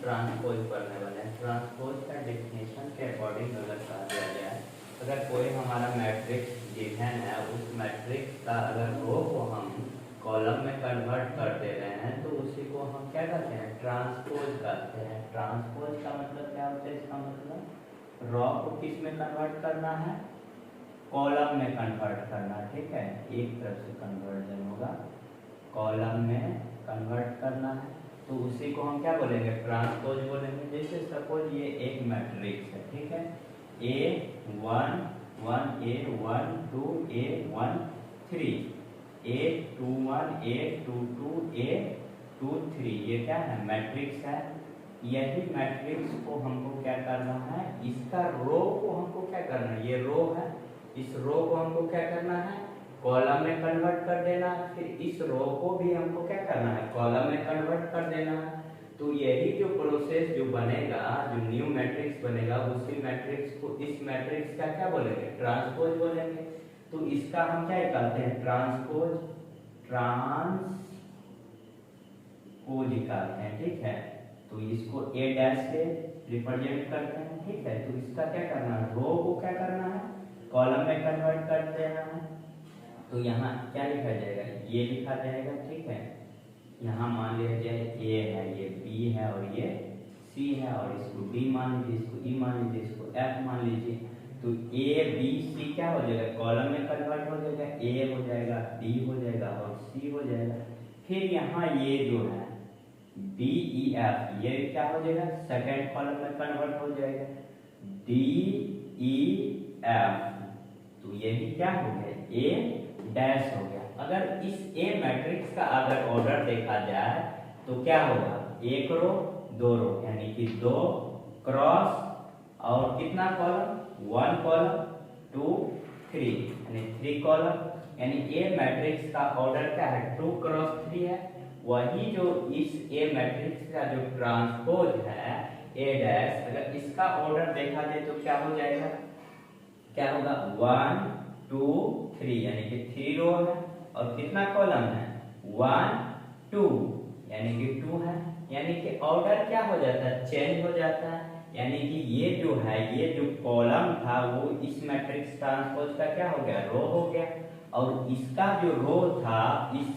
Transpose पढ़ने वाले हैं। ट्रांसपोज का डेफिनेशन के अकॉर्डिंग अगर कहा जाए, अगर कोई हमारा मैट्रिक्स गिवन है, उस मैट्रिक्स का अगर रो को हम कॉलम में कन्वर्ट कर दे रहे हैं तो उसी को हम क्या कहते हैं, ट्रांसपोज कहते हैं। ट्रांसपोज का मतलब क्या होता है, इसका मतलब रो को किस में कन्वर्ट करना है, कॉलम में कन्वर्ट करना। ठीक है, एक तरफ से कन्वर्जन होगा, कॉलम में कन्वर्ट करना है तो उसी को हम क्या बोलेंगे, ट्रांसपोज बोलेंगे। जैसे सपोज ये एक मैट्रिक्स है, ठीक है, A1 1 A1 2 A1 3 A21 A22 A23, ये क्या है, मैट्रिक्स है। यही मैट्रिक्स को हमको क्या करना है, इसका रो को हमको क्या करना है, ये रो है, इस रो को हमको क्या करना है, कॉलम में कन्वर्ट कर देना। फिर इस रो को भी हमको क्या करना है, कॉलम में कन्वर्ट कर देना है। तो यही जो प्रोसेस जो बनेगा, जो न्यू मैट्रिक्स बनेगा, उसी मैट्रिक्स को इस मैट्रिक्स का क्या बोलेंगे, ट्रांसपोज बोलेंगे। तो इसका हम क्या निकालते हैं, ट्रांसपोज निकालते हैं। ठीक है, तो इसको A डैश से रिप्रेजेंट करते हैं। ठीक है, तो इसका क्या करना है, रो को क्या करना है, कॉलम में कन्वर्ट कर देना है। तो यहाँ क्या लिखा जाएगा, ये लिखा जाएगा। ठीक है, यहाँ मान लिया जाए A है, ये B है और ये C है, और इसको D मान लीजिए, इसको E मान लीजिए, इसको F मान लीजिए। तो A B C क्या हो जाएगा, कॉलम में कन्वर्ट हो जाएगा, A हो जाएगा, D हो जाएगा और C हो जाएगा। फिर यहाँ ये जो है D E F, ये क्या हो जाएगा, सेकेंड कॉलम में कन्वर्ट हो जाएगा, D E F। तो ये भी क्या हो गया, A डैश हो गया। अगर इस A मैट्रिक्स का अगर ऑर्डर देखा जाए तो क्या होगा, एक रो दो रो, यानी कि 2 क्रॉस और कितना कॉलम, 1 कॉलम 2 3, यानी 3 कॉलम। यानी A मैट्रिक्स का ऑर्डर क्या है, 2 क्रॉस 3 है। वही जो इस A मैट्रिक्स का जो ट्रांसपोज है A डैश, अगर इसका ऑर्डर देखा जाए तो क्या हो जाएगा, क्या होगा, 1 2 3, यानी कि 3 रो है और कितना कॉलम है, 1 2, यानी कि 2 है। यानी कि ऑर्डर क्या हो जाता है, चेंज हो जाता है। यानी कि ये जो है, ये जो कॉलम था वो इस मैट्रिक्स ट्रांसपोज का क्या हो गया, रो हो गया, और इसका जो रो था इस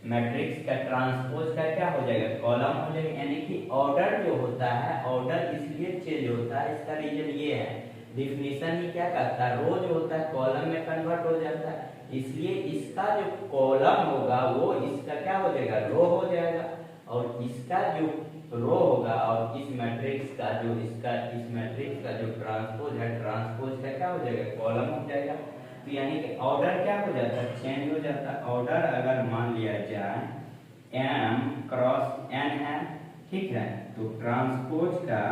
मैट्रिक्स का ट्रांसपोज का क्या हो जाएगा, कॉलम हो जाएगा। यानी कि ऑर्डर जो होता है, ऑर्डर इसलिए चेंज होता है, इसका रीजन ये है, डिफिनीशन ही क्या कहता है, रो जो होता है कॉलम में कन्वर्ट हो जाता है, इसलिए इसका जो कॉलम होगा वो इसका क्या हो जाएगा, रो हो जाएगा, और इसका जो रो होगा और इस मैट्रिक्स का जो इस मैट्रिक्स का जो ट्रांसपोज है, ट्रांसपोज का क्या हो जाएगा, कॉलम हो जाएगा। तो यानी कि ऑर्डर क्या हो जाता है, चेंज हो जाता है। ऑर्डर अगर मान लिया जाए M क्रॉस N है, ठीक है, तो ट्रांसपोज का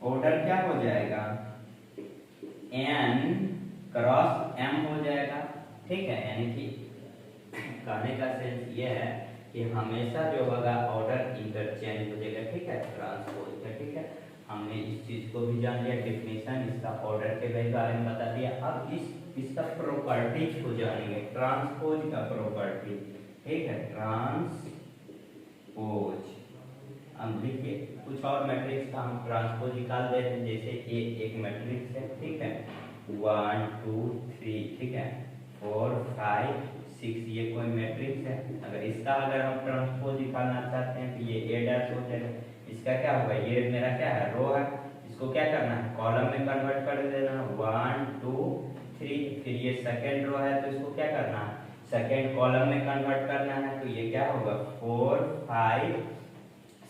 ऑर्डर क्या हो जाएगा, N क्रॉस M हो जाएगा। ठीक है, यानी कि कहने का सेंस ये है कि हमेशा जो होगा ऑर्डर इंटरचेंज हो जाएगा। ठीक है, ट्रांसपोज का। ठीक है, हमने इस चीज को भी जान लिया, डेफिनेशन इसका ऑर्डर के बारे में बता दिया। अब इसका प्रॉपर्टीज को जानेंगे, ट्रांसपोज का प्रॉपर्टी। ठीक है, ट्रांसपोज हम देखिए कुछ और मैट्रिक्स का हम ट्रांसपोज निकाल देते हैं। जैसे एक मैट्रिक्स है, ठीक है, 1 2 3, ठीक है, 4 5 6, ये कोई मैट्रिक्स है। अगर इसका अगर हम ट्रांसपोज निकालना चाहते हैं तो ये A डैश हो जाएगा। इसका क्या होगा, ये मेरा क्या है, रो है, इसको क्या करना है, कॉलम में कन्वर्ट कर देना, 1 2 3। फिर ये सेकेंड रो है तो इसको क्या करना है, सेकेंड कॉलम में कन्वर्ट करना है, तो ये क्या होगा, 4 5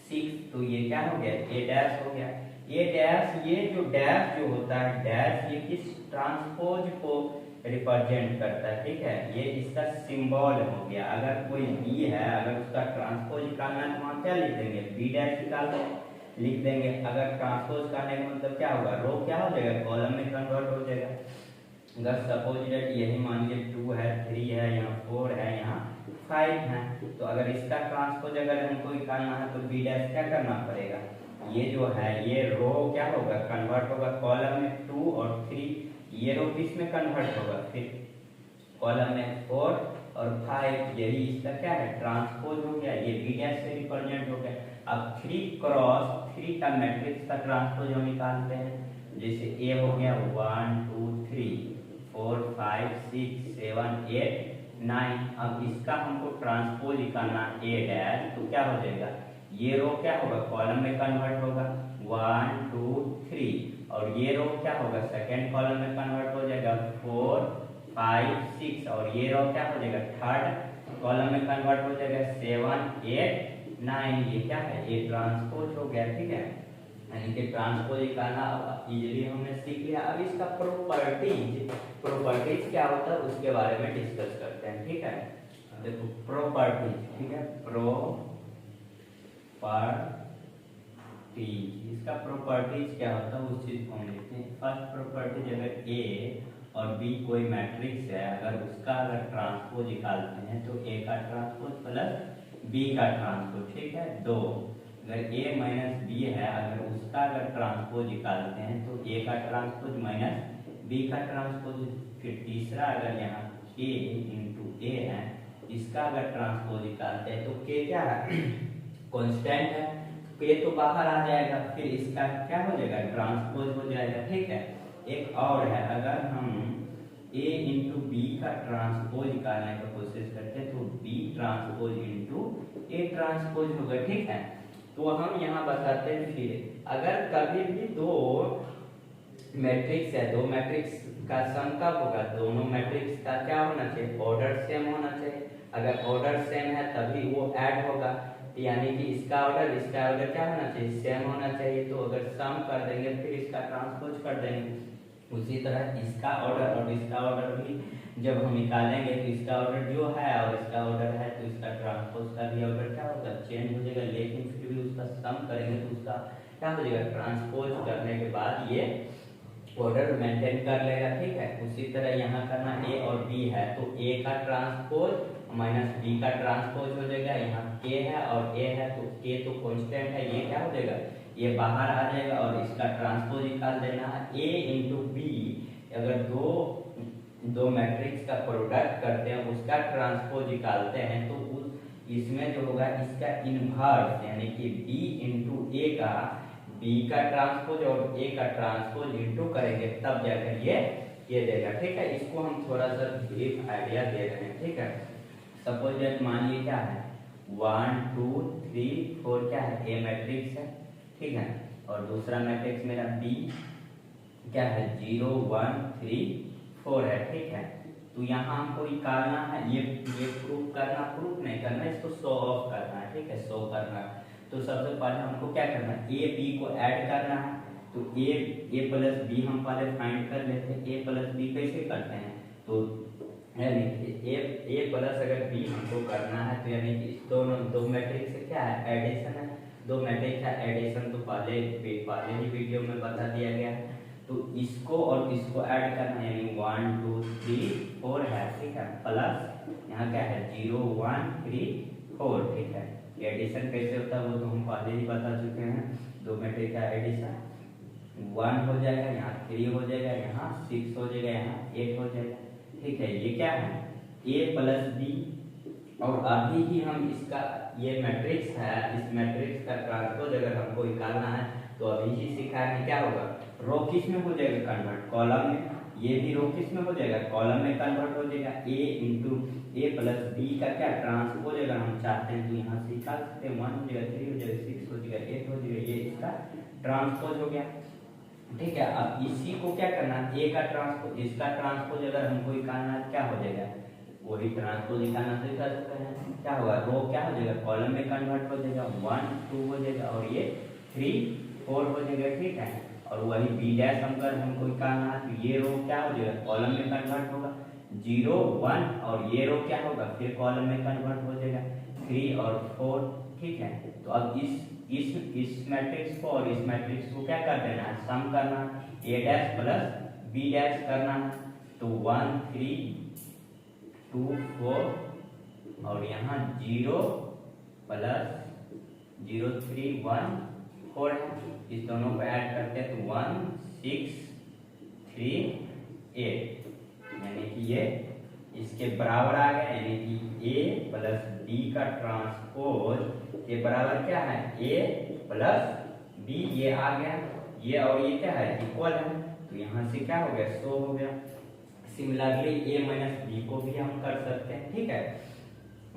6। तो ये क्या हो गया, A डैश हो गया। A डैश, ये जो डैश जो होता है, डैश ये किस ट्रांसपोज को रिप्रेजेंट करता है। ठीक है, ये इसका सिंबल हो गया। अगर कोई B है, अगर उसका ट्रांसपोज निकालना है तो वहाँ क्या लिख देंगे, B डैश निकाल लिख देंगे। अगर ट्रांसपोज करने का मतलब क्या होगा, रो क्या हो जाएगा, कॉलम में कन्वर्ट हो जाएगा। अगर सपोज दैट यही मान लीजिए 2 है, 3 है, यहाँ 4 है, यहाँ 5 है, तो अगर इसका ट्रांसपोज अगर हमको निकालना है तो B डैश क्या करना पड़ेगा, ये जो है ये रो क्या होगा, कन्वर्ट होगा कॉलम में 2 और 3, ये रो किस में कन्वर्ट होगा, फिर कॉलम में 4 और 5 यही इसका क्या है ट्रांसपोज हो गया, ये बी डैश से रिप्रेजेंट हो गया। अब 3 क्रॉस 3 का मैट्रिक्स का ट्रांसपोज हम निकालते हैं, जैसे ए हो गया 1 2 3 4 5 6 7 8 9। अब इसका हमको ट्रांसपोज निकालना ए डैश, तो क्या हो जाएगा ये रो क्या होगा कॉलम में कन्वर्ट होगा 1 2 3, और ये रो क्या होगा सेकेंड कॉलम में कन्वर्ट हो जाएगा 4 5 6, और ये रो क्या हो जाएगा थर्ड कॉलम में कन्वर्ट हो जाएगा 7 8 9। ये क्या है ये ट्रांसपोज हो गया, ठीक है, यानी कि ट्रांसपोज निकालना इजीली हमने सीख लिया। अब इसका प्रॉपर्टीज क्या होता है उसके बारे में डिस्कस करते हैं, ठीक है। देखो प्रॉपर्टीज, ठीक है, प्रॉपर्टीज, इसका प्रॉपर्टीज क्या होता है उस चीज को हम देखते हैं। फर्स्ट प्रॉपर्टीज, अगर ए और बी कोई मैट्रिक्स है, अगर उसका अगर ट्रांसपोज निकालते हैं तो ए का ट्रांसपोज प्लस बी का ट्रांसपोज, ठीक है। दो, अगर ए माइनस बी है, अगर उसका अगर ट्रांसपोज निकालते हैं तो ए का ट्रांसपोज माइनस बी का ट्रांसपोज। फिर तीसरा, अगर यहाँ के इंटू ए है, इसका अगर ट्रांसपोज निकालते हैं तो के क्या है कांस्टेंट है, के तो बाहर आ जाएगा, फिर इसका क्या हो जाएगा ट्रांसपोज हो जाएगा, ठीक है। एक और है, अगर हम a इंटू बी का ट्रांसपोज निकालने की कोशिश करते हैं तो b transpose into a transpose होगा, ठीक है। तो हम यहाँ बताते हैं फिर अगर कभी भी दो मैट्रिक्स है, दो मैट्रिक्स का सम कब होगा, दोनों मैट्रिक्स का क्या होना चाहिए ऑर्डर सेम होना चाहिए। अगर ऑर्डर सेम है तभी वो ऐड होगा, यानी कि इसका ऑर्डर क्या होना चाहिए सेम होना चाहिए। तो अगर सम कर देंगे फिर इसका ट्रांसपोज कर देंगे। उसी तरह इसका ऑर्डर और इसका ऑर्डर भी जब हम निकालेंगे तो इसका ऑर्डर जो है और इसका ऑर्डर है तो इसका ट्रांसपोज का भी ऑर्डर क्या होगा चेंज हो जाएगा, लेकिन फिर भी उसका सम करेंगे तो उसका क्या हो जाएगा ट्रांसपोज करने के बाद ये ऑर्डर मेंटेन कर लेगा, ठीक है। उसी तरह यहाँ करना ए और बी है तो ए का ट्रांसपोज माइनस बी का ट्रांसपोज हो जाएगा। यहाँ के है और ए है तो के तो कांस्टेंट है, ये क्या हो जाएगा ये बाहर आ जाएगा और इसका ट्रांसपोज निकाल देना है। ए इंटू बी, अगर दो मैट्रिक्स का प्रोडक्ट करते हैं उसका ट्रांसपोज निकालते हैं तो इसमें जो होगा इसका इनवर्स यानी कि बी इंटू ए का बी का ट्रांसपोज और ए का ट्रांसपोज इंटू करेंगे तब जाकर ये देगा, ठीक है। इसको हम थोड़ा सा ब्रीफ आइडिया दे रहे हैं, ठीक है। सपोज दैट मानिए क्या है 1 2 3 4 क्या है ए मैट्रिक्स है, ठीक है, और दूसरा मैट्रिक्स मेरा बी क्या है 0 1 3 4 है, ठीक है। तो यहाँ हमको निकालना है ये प्रूफ नहीं करना, इसको शो ऑफ करना है, ठीक है, शो करना है। तो सबसे पहले हमको क्या करना है ए बी को ऐड करना है। तो ए प्लस बी हम पहले फाइंड कर लेते हैं। ए प्लस बी कैसे करते हैं, तो यानी कि ए प्लस अगर बी हमको करना है तो यानी कि दो मैट्रिक्स से क्या है एडिशन है, दो मैट्रिक्स का एडिशन तो पहले ही वीडियो में बता दिया गया है। तो इसको और इसको ऐड करना है यानी 1 2 3 4 है, ठीक है, प्लस यहाँ क्या है 0 1 3 4, ठीक है। एडिशन कैसे होता है वो तो हम पहले ही बता चुके हैं। दो मैट्रिक्स का एडिशन 1 हो जाएगा, यहाँ 3 हो जाएगा, यहाँ 6 हो जाएगा, यहाँ 8 हो जाएगा, ठीक है। ये क्या है a प्लस बी, और अभी ही हम इसका ये मैट्रिक्स है, इस मैट्रिक्स का ट्रांसपोज अगर हमको निकालना है तो अभी ही सीखा है क्या होगा रो किस में हो जाएगा कन्वर्ट कॉलम में, ये भी रो किस में हो जाएगा कॉलम में कन्वर्ट हो जाएगा। a into A plus B का क्या ट्रांसपोज अगर हम चाहते हैं तो यहाँ से निकाल सकते हैं 1 हो जाएगा 3 हो जाएगा 6 हो जाएगा 8 हो जाएगा, ये इसका ट्रांसपोज हो गया, ठीक है। अब इसी को क्या करना है ए का ट्रांसपोज इसका ट्रांसपोज अगर हमको निकालना है क्या हो जाएगा वही ट्रांसपोज निकालना तो कर सकते हैं, क्या होगा रो क्या हो जाएगा कॉलम में कन्वर्ट हो जाएगा 1 2 हो जाएगा और ये 3 4 हो जाएगा, ठीक है। और वही बी डैश हमको निकालना है तो ये रो क्या हो जाएगा कॉलम में कन्वर्ट होगा 0 1 और ये रो क्या होगा फिर कॉलम में कन्वर्ट हो जाएगा 3 और 4, ठीक है। तो अब इस मैट्रिक्स को और इस मैट्रिक्स को क्या कर देना है सम करना, a dash plus b dash करना, तो 1 3 2 4 और यहाँ 0 प्लस 0 3 1 4 है, इस दोनों को ऐड करते हैं तो 1 6 3 8 यानी कि ये इसके बराबर आ गया, यानी कि ए प्लस बी का ट्रांसपोज के बराबर क्या है, ए प्लस बी, ये आ गया, ये और ये क्या है, इक्वल है, तो यहाँ से क्या हो गया, शो हो गया। सिमिलरली ए माइनस बी को भी हम कर सकते हैं, ठीक है।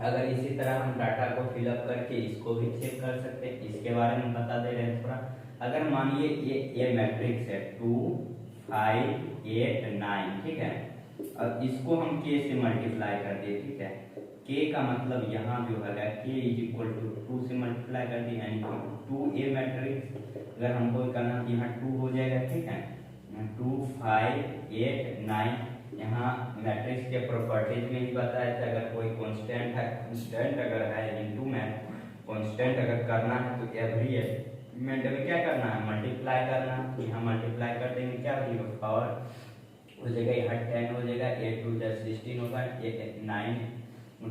अगर इसी तरह हम डाटा को फिलअप करके इसको भी चेक कर सकते हैं, इसके बारे में बता दे रहे हैं थोड़ा। अगर मानिए ये मैट्रिक्स है 2 5 8 9, ठीक है। अब इसको हम k से मल्टीप्लाई कर दिए, ठीक है। k का मतलब यहाँ जो है k इज इक्वल टू 2 से मल्टीप्लाई कर दिए, यानी कि 2a मैट्रिक्स अगर हमको करना तो यहाँ 2 हो जाएगा, ठीक है। 2 5 8 9, यहाँ मैट्रिक्स के प्रॉपर्टीज में ही बताया था, अगर कोई कांस्टेंट है, कांस्टेंट अगर है इनटू में कांस्टेंट अगर करना है तो एवरी एलिमेंट में क्या करना है, मल्टीप्लाई करना है। यहाँ मल्टीप्लाई कर देंगे, क्या हो जाएगा, पावर हो जाएगा, यहाँ 10 हो जाएगा, 8 2 16 होगा, 9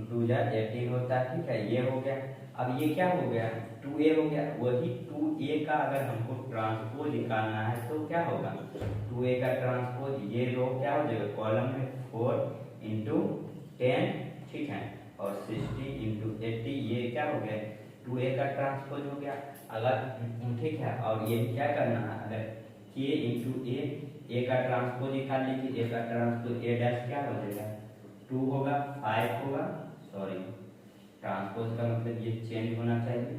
2 18 होता है, ठीक है। ये हो गया। अब ये क्या हो गया, 2a हो गया। वही 2a का अगर हमको ट्रांसपोज निकालना है तो क्या होगा, 2a का ट्रांसपोज, ये रो क्या हो जाएगा, कॉलम में 4 इंटू 10, ठीक है, और 60 इंटू 80, ये क्या हो गया, 2a का ट्रांसपोज हो गया। अगर ठीक है, और ये क्या करना है, अगर k इंटू a का ट्रांसपोज निकाल लीजिए, a का ट्रांसपोज a डैश क्या हो जाएगा, 2 होगा, 5 होगा, सॉरी ट्रांसपोज का मतलब ये चेंज होना चाहिए,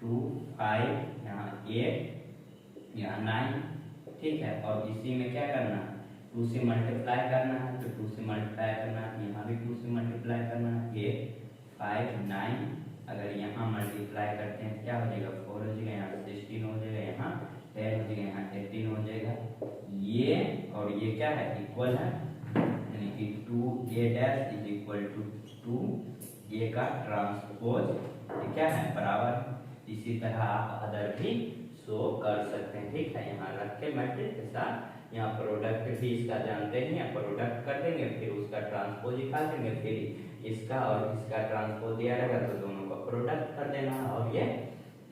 2 5 यहाँ 8 यहाँ 9, ठीक है। और इसी में क्या करना है, 2 से मल्टीप्लाई करना है, तो 2 से मल्टीप्लाई करना है, यहाँ भी 2 से मल्टीप्लाई करना है, 8 5 9, अगर यहाँ मल्टीप्लाई करते हैं क्या हो जाएगा, 4 हो जाएगा, यहाँ 16 हो जाएगा, यहाँ 10 हो जाएगा, यहाँ 18 हो जाएगा। ये और ये क्या है, इक्वल है, यानी कि 2a dash is equal to 2a का ट्रांसपोज, क्या है, बराबर। इसी तरह आप अदर भी शो कर सकते हैं, ठीक है। यहाँ रख के मैट्रिक्स के साथ यहाँ प्रोडक्ट भी इसका जानते हैं, या प्रोडक्ट कर देंगे, फिर उसका ट्रांसपोज निकाल देंगे, फिर इसका और इसका ट्रांसपोज दिया रहेगा तो दोनों का प्रोडक्ट कर देना और ये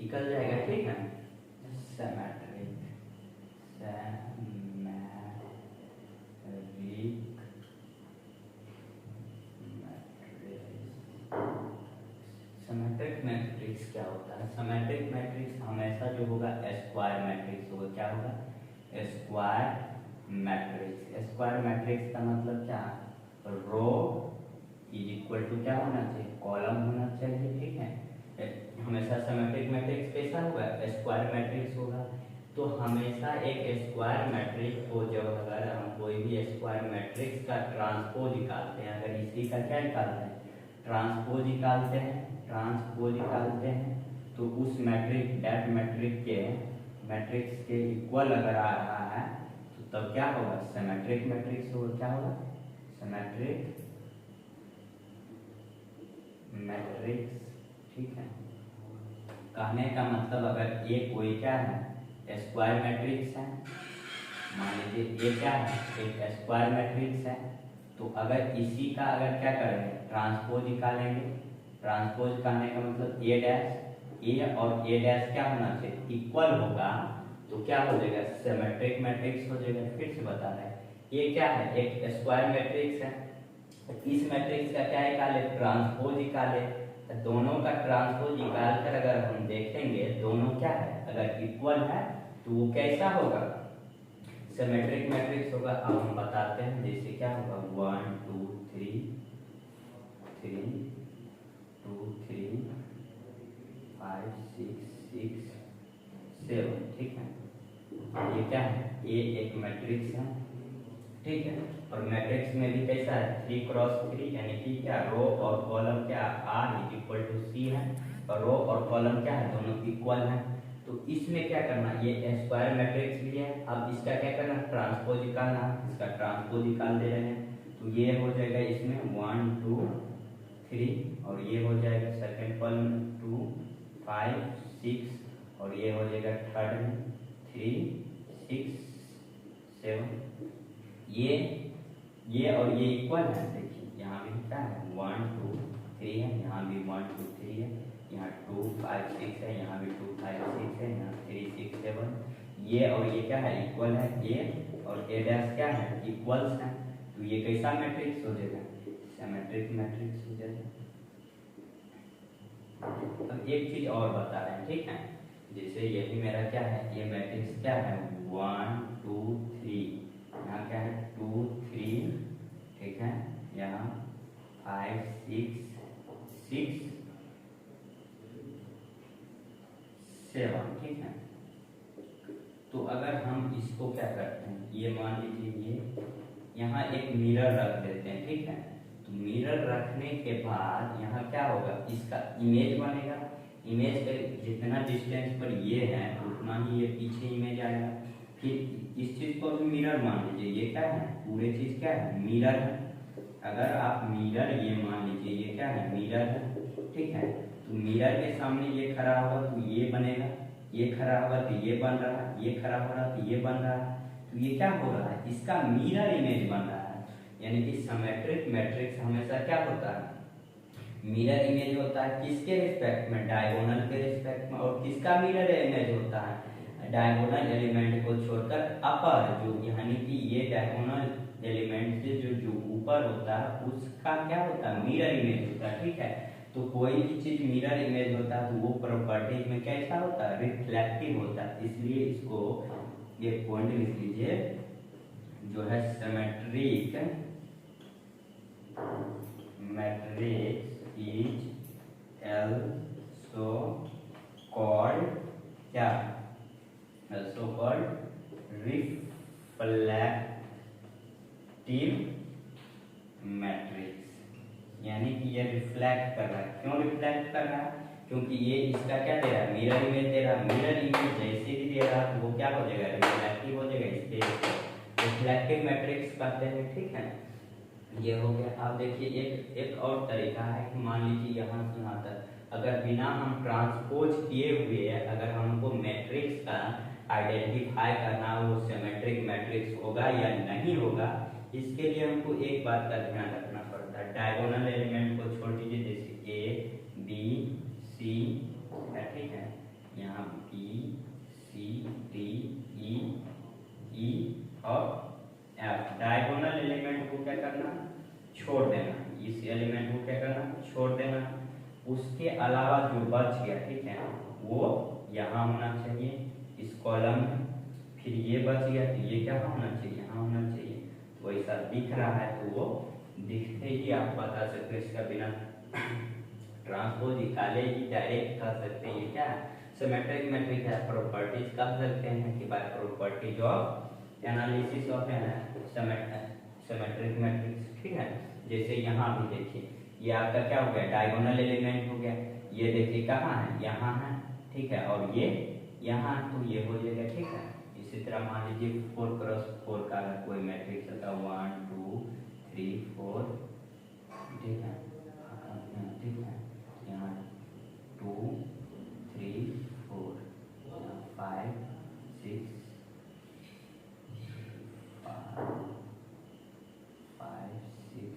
निकल जाएगा, ठीक है। सिमेट्रिक सिमेट्रिक मैट्रिक्स क्या होता है, सिमेट्रिक मैट्रिक्स हमेशा जो होगा स्क्वायर मैट्रिक्स होगा, क्या होगा, स्क्वायर मैट्रिक्स। स्क्वायर मैट्रिक्स का मतलब क्या, रो इज इक्वल टू क्या होना चाहिए, कॉलम होना चाहिए, ठीक है। हमेशा सिमेट्रिक मैट्रिक्स कैसा होगा, स्क्वायर मैट्रिक्स होगा। तो हमेशा एक स्क्वायर मैट्रिक्स को जब अगर हम कोई भी स्क्वायर मैट्रिक्स का ट्रांसपोज निकालते हैं, अगर इसी का क्या निकालते हैं, ट्रांसपोज निकालते हैं, ट्रांसपोज निकालते हैं, तो उस मैट्रिक्स के इक्वल अगर आ रहा है तो तब क्या होगा, सिमेट्रिक मैट्रिक्स होगा, क्या होगा, सिमेट्रिक मैट्रिक्स, ठीक है। कहने का मतलब अगर ये कोई क्या है, स्क्वायर मैट्रिक्स है, मान लीजिए ये क्या है, एक स्क्वायर मैट्रिक्स है, तो अगर इसी का अगर क्या करेंगे, ट्रांसपोज निकालेंगे। ट्रांसपोज करने का मतलब ए डैश, ए और ए डैश क्या होना चाहिए, इक्वल होगा, तो क्या हो जाएगा, सिमेट्रिक मैट्रिक्स हो जाएगा। फिर से बता रहे हैं, ये क्या है, एक स्क्वायर मैट्रिक्स है, इस मैट्रिक्स का क्या निकाले, ट्रांसपोज निकाले। दोनों का ट्रांसपोज निकाल कर अगर हम देखेंगे दोनों क्या है, अगर इक्वल है तो वो कैसा होगा, सिमेट्रिक मैट्रिक्स होगा। अब हम बताते हैं, जैसे क्या होगा, 1 2 3 3 2 3 5 6 6 7, ठीक है। ये क्या है, ये एक मैट्रिक्स है, ठीक है। और मैट्रिक्स में भी कैसा है, 3 क्रॉस 3, यानी कि क्या, रो और कॉलम क्या, R is equal to C है, और रो और कॉलम क्या है, दोनों इक्वल है। तो इसमें क्या करना, ये स्क्वायर मैट्रिक्स भी है, अब इसका क्या करना, ट्रांसपोज निकालना, इसका ट्रांसपोज निकाल दे रहे हैं, तो ये हो जाएगा इसमें 1 2 3, और ये हो जाएगा सेकंड कॉलम 2 5 6, और ये हो जाएगा थर्ड में 3 6 7। ये और ये इक्वल है, देखिए यहाँ भी क्या है, 1 2 3 है, यहाँ भी 1 2 3 है, यहाँ 2 5 6 है, यहाँ भी 2 5 6 है, यहाँ 3 6 7। ये और ये क्या है, इक्वल है, ए और ए डैश क्या है, इक्वल्स है। तो ये कैसा मैट्रिक्स हो जाएगा, सिमेट्रिक मैट्रिक्स हो जाएगा। अब एक चीज और बता रहे हैं, ठीक है, जैसे यही मेरा क्या है, ये मैट्रिक्स क्या है 1 2 3, यहाँ क्या है 2 3, ठीक है, यहाँ 5 6 6 7, ठीक है। तो अगर हम इसको क्या करते हैं, ये मान लीजिए ये यहाँ एक मिरर रख देते हैं, ठीक है। तो मिरर रखने के बाद यहाँ क्या होगा, इसका इमेज बनेगा, इमेज के जितना डिस्टेंस पर ये है उतना ही ये पीछे इमेज आएगा। फिर इस चीज को भी मिरर मान लीजिए, ये क्या है, पूरे चीज क्या है, मिरर है। अगर आप मिरर ये मान लीजिए, ये क्या है, मिरर है, ठीक है। तो मिरर के सामने ये खड़ा होगा तो ये बनेगा, ये खड़ा होगा तो ये बन रहा है, ये खड़ा हो रहा तो ये बन रहा है। तो ये क्या हो रहा है, इसका मिरर इमेज बन रहा है। यानी कि सिमेट्रिक मैट्रिक्स हमेशा क्या होता है, मिरर इमेज होता है। किसके रिस्पेक्ट में, डायगोनल के रिस्पेक्ट में। और किसका मिरर इमेज होता है, डायगोनल एलिमेंट को छोड़कर अपर, जो यानी कि ये डायगोनल एलिमेंट से जो ऊपर होता है उसका क्या होता है, मिरर इमेज होता है, ठीक है। तो कोई भी चीज मिरर इमेज होता है तो वो प्रॉपर्टीज में कैसा होता है, रिफ्लेक्टिव होता है। इसलिए इसको ये पॉइंट लिख लीजिए, जो है symmetric matrix is also called क्या, also called reflective मैट्रिक्स। यानी कि ये रिफ्लेक्ट कर रहा है। क्यों रिफ्लेक्ट कर रहा है, क्योंकि ये इसका क्या दे रहा है, मिरर इमेज दे रहा है। मिरर इमेज जैसे भी दे रहा है वो क्या हो जाएगा, रिफ्लेक्टिव हो जाएगा। इसके रिफ्लेक्टिव मैट्रिक्स कहते हैं, ठीक है। ये हो गया। अब देखिए एक और तरीका है कि मान लीजिए यहाँ से यहाँ तक अगर बिना हम ट्रांसपोज किए हुए अगर हमको मैट्रिक्स का आइडेंटिफाई करना हो, वो सिमेट्रिक मैट्रिक्स होगा या नहीं होगा, इसके लिए हमको एक बात का ध्यान रखना पड़ता है। डायगोनल एलिमेंट को छोड़ दीजिए, जैसे ए बी सी है, ठीक है, यहाँ बी सी डी ई और एफ। डायगोनल एलिमेंट को क्या करना, छोड़ देना। इस एलिमेंट को क्या करना, छोड़ देना। उसके अलावा जो बच गया, ठीक है, वो यहाँ होना चाहिए इस कॉलम में। फिर ये बच गया तो ये क्या होना चाहिए, यहाँ होना चाहिए। तो ऐसा दिख रहा है तो वो दिखते ही आप बता सकते हैं, इसका बिना ट्रांसपोज निकाले ही डायरेक्ट कह सकते हैं ये क्या है, सिमेट्रिक मैट्रिक्स है। प्रॉपर्टीज कह सकते हैं कि by properties of analysis of symmetric matrix, ठीक है। जैसे यहाँ भी देखिए, ये आपका क्या हो गया, डायगोनल एलिमेंट हो गया। ये देखिए कहाँ है, यहाँ है, ठीक है, और ये यहाँ, तो ये हो जाएगा, ठीक है। इसी तरह मान लीजिए 4x4 का अगर कोई मैट्रिक्स होता है 1 2 3 4, ठीक है, ठीक है, यहाँ 2 3 4, 5 6 5 6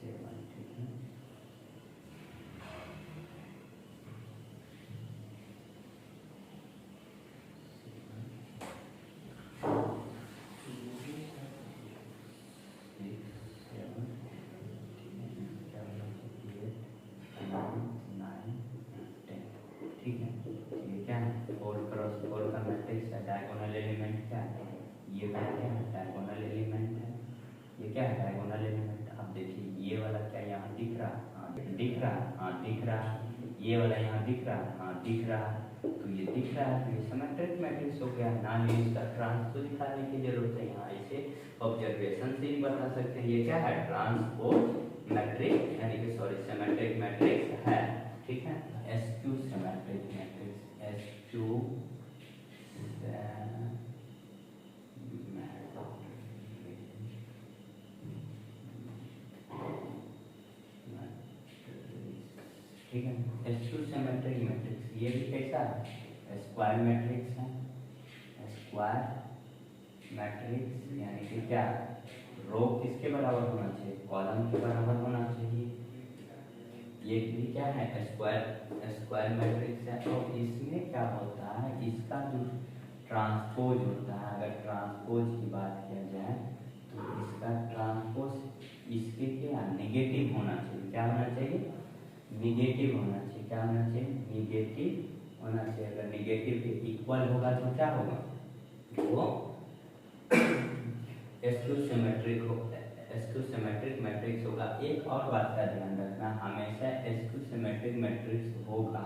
7, ठीक है। ठीक है, ये क्या है, 4x4 का मैट्रिक्स है। डायगोनल एलिमेंट क्या है, ये क्या है, डायगोनल एलिमेंट है। ये क्या है, डायगोनल एलिमेंट। अब देखिए ये वाला क्या यहाँ दिख रहा, हाँ दिख रहा, हाँ दिख रहा। ये वाला यहाँ दिख रहा, हाँ दिख रहा। तो ये दिख रहा है तो ये सिमेट्रिक मैट्रिक्स हो गया। ना ही इसका ट्रांसपोज दिखाने की जरूरत है, यहाँ इसे ऑब्जर्वेशन से ही बता सकते हैं ये क्या है, ट्रांसपोज मैट्रिक्स, यानी कि सॉरी सिमेट्रिक मैट्रिक्स है, ठीक है। SQ सिमेट्रिक मैट्रिक्स, SQ ठीक है। SQ सिमेट्रिक मैट्रिक्स ये भी कैसा है, स्क्वायर मैट्रिक्स है। स्क्वायर मैट्रिक्स यानी कि क्या, रो किसके बराबर होना चाहिए, कॉलम के बराबर होना चाहिए। ये भी क्या है, स्क्वायर मैट्रिक्स है। और इसमें क्या होता है, इसका जो ट्रांसपोज होता है, अगर ट्रांसपोज की बात किया जाए तो इसका ट्रांसपोज इसके क्या निगेटिव होना चाहिए, क्या होना चाहिए, निगेटिव होना चाहिए, क्या होना चाहिए, निगेटिव होना चाहिए। अगर निगेटिव के इक्वल होगा तो क्या होगा, वो स्क्यू सिमेट्रिक मैट्रिक्स होगा। एक और बात का ध्यान रखना, हमेशा स्क्यू सिमेट्रिक मैट्रिक्स होगा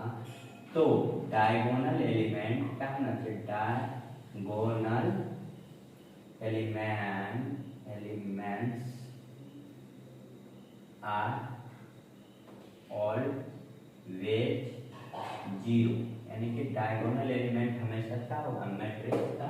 तो डायगोनल एलिमेंट क्या होना चाहिए, diagonal elements are always zero, यानी कि डायगोनल एलिमेंट हमेशा क्या होगा, मैट्रिक्स का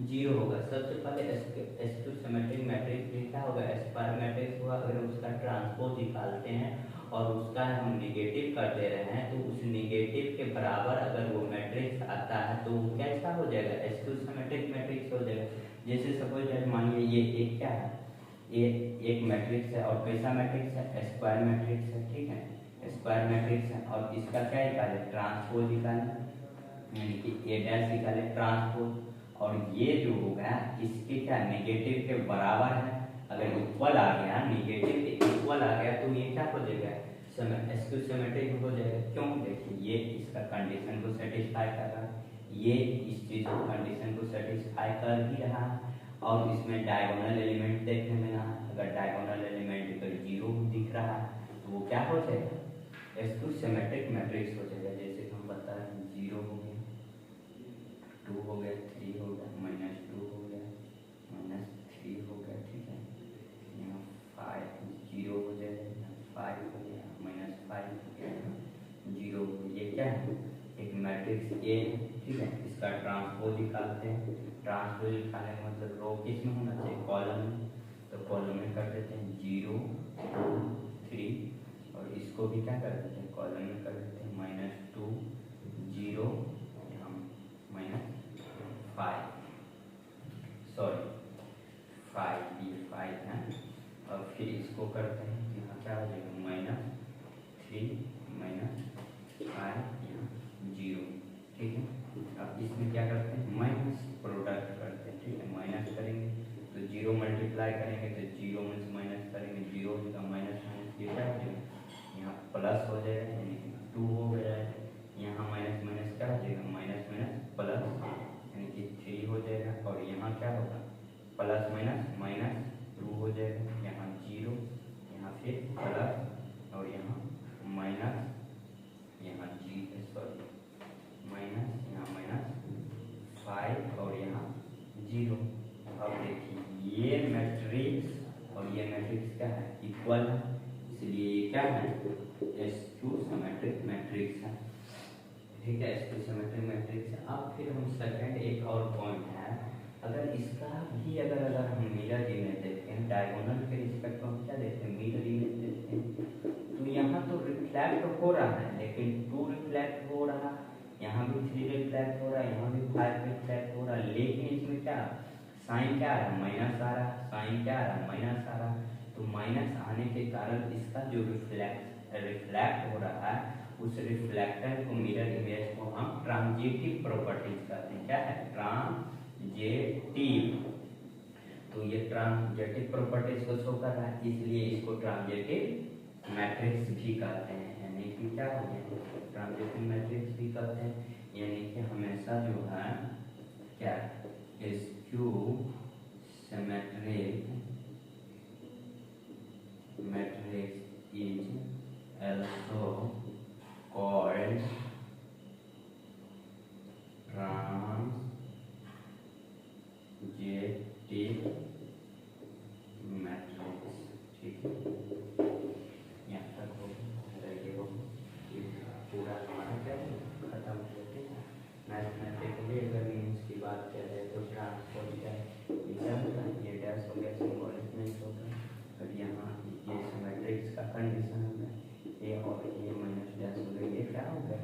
जीरो होगा। सबसे पहले स्क्यू सिमेट्रिक मैट्रिक्स में क्या होगा, स्क्वायर मैट्रिक्स होगा। अगर उसका ट्रांसपोज निकालते हैं और उसका हम निगेटिव कर दे रहे हैं तो उस निगेटिव के बराबर अगर वो मैट्रिक्स आता है तो वो कैसा हो जाएगा, स्क्यू सिमेट्रिक मैट्रिक्स हो जाएगा। जैसे सपोज दैट मानिए ये एक क्या है, ये एक मैट्रिक्स है और कैसा मैट्रिक्स है, स्क्वायर मैट्रिक्स है, ठीक है, स्क्वायर मैट्रिक्स है और इसका क्या निकाले, ट्रांसपोज निकाले, यानी कि ए डैश निकाले ट्रांसपोज, और ये जो होगा इसके क्या नेगेटिव के बराबर है। अगर इक्वल आ गया, नेगेटिव के इक्वल आ गया तो ये क्या हो जाएगा, स्क्यू सिमेट्रिक हो जाएगा। क्यों, देखिए ये इसका कंडीशन को सेटिस्फाई कर रहा है, ये इस चीज को कंडीशन को सेटिस्फाई कर ही रहा है और इसमें डायगोनल एलिमेंट देखने में रहा है। अगर डायगोनल एलिमेंट अगर जीरो दिख रहा है तो वो क्या हो जाएगा, स्क्यू सिमेट्रिक मैट्रिक्स हो जाएगा। जैसे हम बता रहे हैं 0 हो गया, 2 हो गया, 3 हो गया, -2 हो गया, -3 हो गया, ठीक है, यहाँ 5 0 हो जाएगा, 5 हो गया, -5 हो गया, 0 हो गया। ये क्या है, एक मैट्रिक्स ए है, ठीक है, इसका ट्रांसपोज निकालते हैं। ट्रांसपोज निकालने का मतलब रो किस में होना चाहिए, कॉलम में, तो कॉलम में कर देते हैं 0 2 3 और इसको भी क्या कर देते हैं, कॉलम में कर देते हैं -2 0 यहाँ -5 सॉरी 5, ये 5 है और फिर इसको करते हैं, यहाँ क्या हो जाएगा -3 -5 यहाँ 0, ठीक है। अब इसमें क्या करते हैं, माइनस प्रोडक्ट करते हैं, ठीक है, माइनस करेंगे तो 0 मल्टीप्लाई करेंगे तो 0 में से माइनस करेंगे, 0 का माइनस ये क्या हो जाएगा, यहाँ प्लस हो जाएगा, यानी कि 2 हो गया है, यहाँ माइनस माइनस क्या हो जाएगा, माइनस माइनस प्लस, यानी कि 3 हो जाएगा और यहाँ क्या होगा, प्लस माइनस माइनस 2 हो जाएगा, यहाँ 0, यहाँ फिर प्लस और यहाँ माइनस, यहाँ सॉरी माइनस, यहाँ -5 और यहाँ 0। अब देखिए ये मैट्रिक्स और ये मैट्रिक्स क्या है, इक्वल है, इसलिए ये क्या है, स्क्यू सिमेट्रिक मैट्रिक्स है, ठीक है, स्क्यू सिमेट्रिक मैट्रिक्स है। अब फिर हम सेकंड एक और पॉइंट है, अगर इसका भी अगर हम मिरर इमेज देखते हैं, डायगोनल के रिस्पेक्ट में हम क्या देखते हैं, मिरर इमेज देखते हैं, तो यहाँ तो रिफ्लेक्ट हो रहा है लेकिन 2 रिफ्लेक्ट हो रहा, यहाँ भी 3 रिफ्लेक्ट हो रहा है, यहाँ भी 5 रिफ्लेक्ट हो रहा है, लेकिन इसमें क्या साइन क्या आ रहा है, माइनस आ रहा है, साइन क्या आ रहा है, माइनस आ रहा है। तो माइनस आने के कारण इसका जो रिफ्लेक्ट हो रहा है उस रिफ्लेक्टर को, मिरर इमेज को हम ट्रांजिटिव प्रॉपर्टीज कहते हैं। क्या है, ट्रांजिटिव, तो ये ट्रांजिटिव प्रॉपर्टीज को शो कर रहा है, इसलिए इसको ट्रांजिटिव मैट्रिक्स भी कहते हैं, यानी कि क्या हो गया, ट्रांजिटिव मैट्रिक्स भी कहते हैं, यानी कि हमेशा जो है क्या, skew symmetric matrix is also called transitive matrix, ठीक है, यहाँ तक हो गया, पूरा हमारा क्या खत्म हो गया। मैथमेटिकली अगर मीन्स की बात करें तो ट्रांसपोज क्या है, ये डैश हो गया, सिंबॉलिक मीन्स होगा, और यहाँ ये मैट्रिक्स का कंडीशन होगा, ये और ये माइनस डैश हो गया, ये क्या हो गया